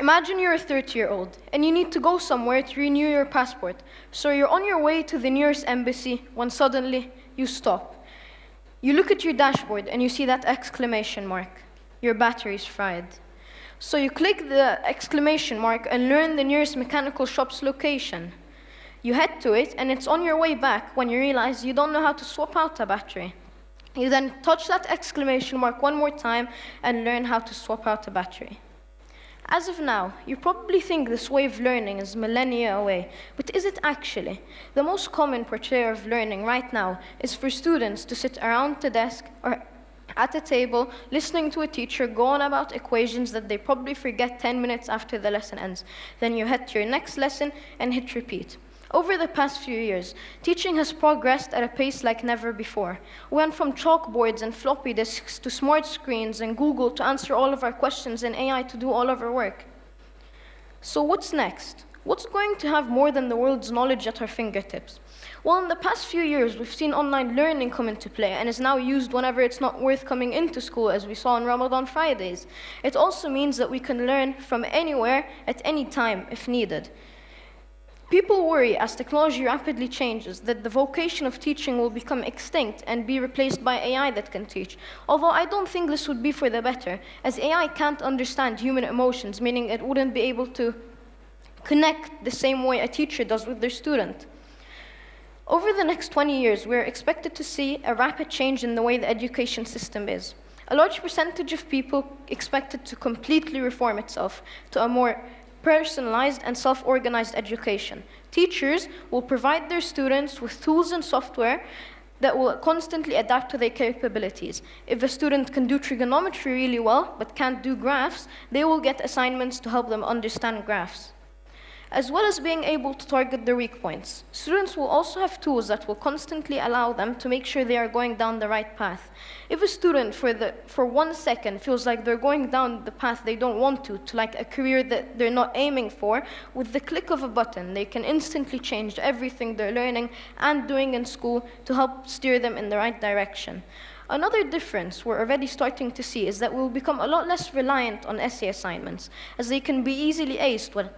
Imagine you're a 30-year-old and you need to go somewhere to renew your passport. So you're on your way to the nearest embassy when suddenly you stop. You look at your dashboard and you see that exclamation mark. Your battery's fried. So you click the exclamation mark and learn the nearest mechanical shop's location. You head to it and it's on your way back when you realize you don't know how to swap out a battery. You then touch that exclamation mark one more time and learn how to swap out a battery. As of now, you probably think this way of learning is millennia away, but is it actually? The most common portrayal of learning right now is for students to sit around the desk or at a table, listening to a teacher go on about equations that they probably forget 10 minutes after the lesson ends. Then you head to your next lesson and hit repeat. Over the past few years, teaching has progressed at a pace like never before. We went from chalkboards and floppy disks to smart screens and Google to answer all of our questions and AI to do all of our work. So what's next? What's going to have more than the world's knowledge at our fingertips? Well, in the past few years, we've seen online learning come into play and is now used whenever it's not worth coming into school, as we saw on Ramadan Fridays. It also means that we can learn from anywhere at any time if needed. People worry as technology rapidly changes that the vocation of teaching will become extinct and be replaced by AI that can teach. Although I don't think this would be for the better, as AI can't understand human emotions, meaning it wouldn't be able to connect the same way a teacher does with their student. Over the next 20 years, we're expected to see a rapid change in the way the education system is. A large percentage of people expected to completely reform itself to a more personalized and self-organized education. Teachers will provide their students with tools and software that will constantly adapt to their capabilities. If a student can do trigonometry really well, but can't do graphs, they will get assignments to help them understand graphs. As well as being able to target their weak points, students will also have tools that will constantly allow them to make sure they are going down the right path. If a student for 1 second feels like they're going down the path they don't want to like a career that they're not aiming for, with the click of a button, they can instantly change everything they're learning and doing in school to help steer them in the right direction. Another difference we're already starting to see is that we'll become a lot less reliant on essay assignments, as they can be easily aced when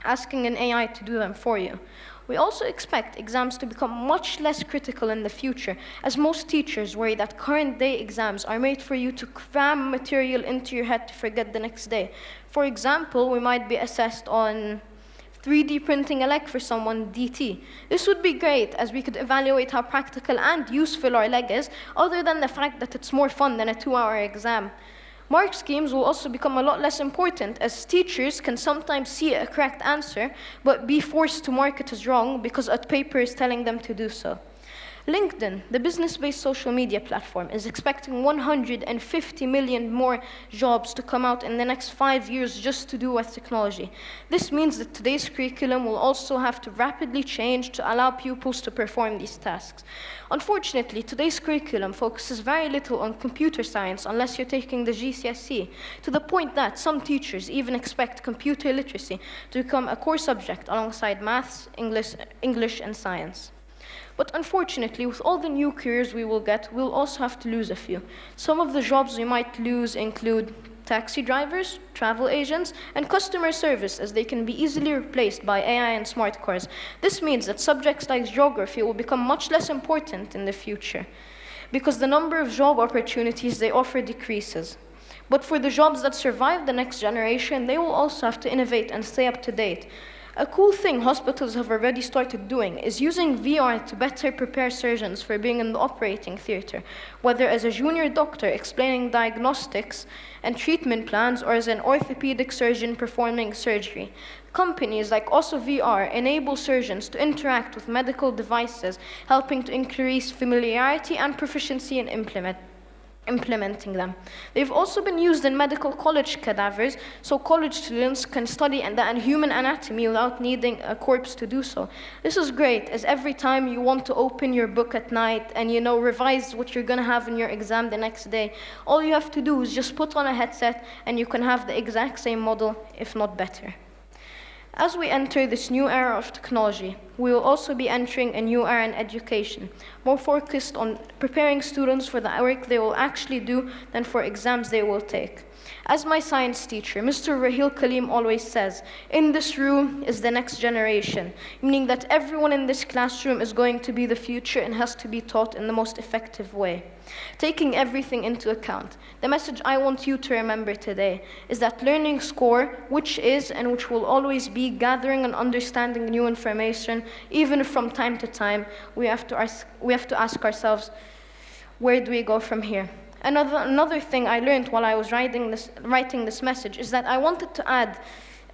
asking an AI to do them for you. We also expect exams to become much less critical in the future, as most teachers worry that current day exams are made for you to cram material into your head to forget the next day. For example, we might be assessed on 3D printing a leg for someone DT. This would be great, as we could evaluate how practical and useful our leg is, other than the fact that it's more fun than a 2-hour exam. Mark schemes will also become a lot less important, as teachers can sometimes see a correct answer, but be forced to mark it as wrong because a paper is telling them to do so. LinkedIn, the business-based social media platform, is expecting 150 million more jobs to come out in the next 5 years just to do with technology. This means that today's curriculum will also have to rapidly change to allow pupils to perform these tasks. Unfortunately, today's curriculum focuses very little on computer science unless you're taking the GCSE, to the point that some teachers even expect computer literacy to become a core subject alongside maths, English, and science. But unfortunately, with all the new careers we will get, we'll also have to lose a few. Some of the jobs we might lose include taxi drivers, travel agents, and customer service, as they can be easily replaced by AI and smart cars. This means that subjects like geography will become much less important in the future, because the number of job opportunities they offer decreases. But for the jobs that survive the next generation, they will also have to innovate and stay up to date. A cool thing hospitals have already started doing is using VR to better prepare surgeons for being in the operating theater, whether as a junior doctor explaining diagnostics and treatment plans or as an orthopedic surgeon performing surgery. Companies like Also VR enable surgeons to interact with medical devices, helping to increase familiarity and proficiency in implementing them. They've also been used in medical college cadavers, so college students can study the human anatomy without needing a corpse to do so. This is great, as every time you want to open your book at night and revise what you're going to have in your exam the next day, all you have to do is just put on a headset and you can have the exact same model, if not better. As we enter this new era of technology, we will also be entering a new era in education, more focused on preparing students for the work they will actually do than for exams they will take. As my science teacher, Mr. Rahil Kalim always says, in this room is the next generation, meaning that everyone in this classroom is going to be the future and has to be taught in the most effective way. Taking everything into account, the message I want you to remember today is that learning score, which is and which will always be gathering and understanding new information, even if from time to time we have to ask ourselves, where do we go from here? Another thing I learned while I was writing this message is that I wanted to add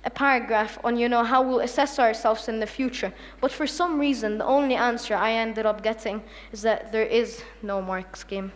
a paragraph on, how we'll assess ourselves in the future. But for some reason, the only answer I ended up getting is that there is no mark scheme.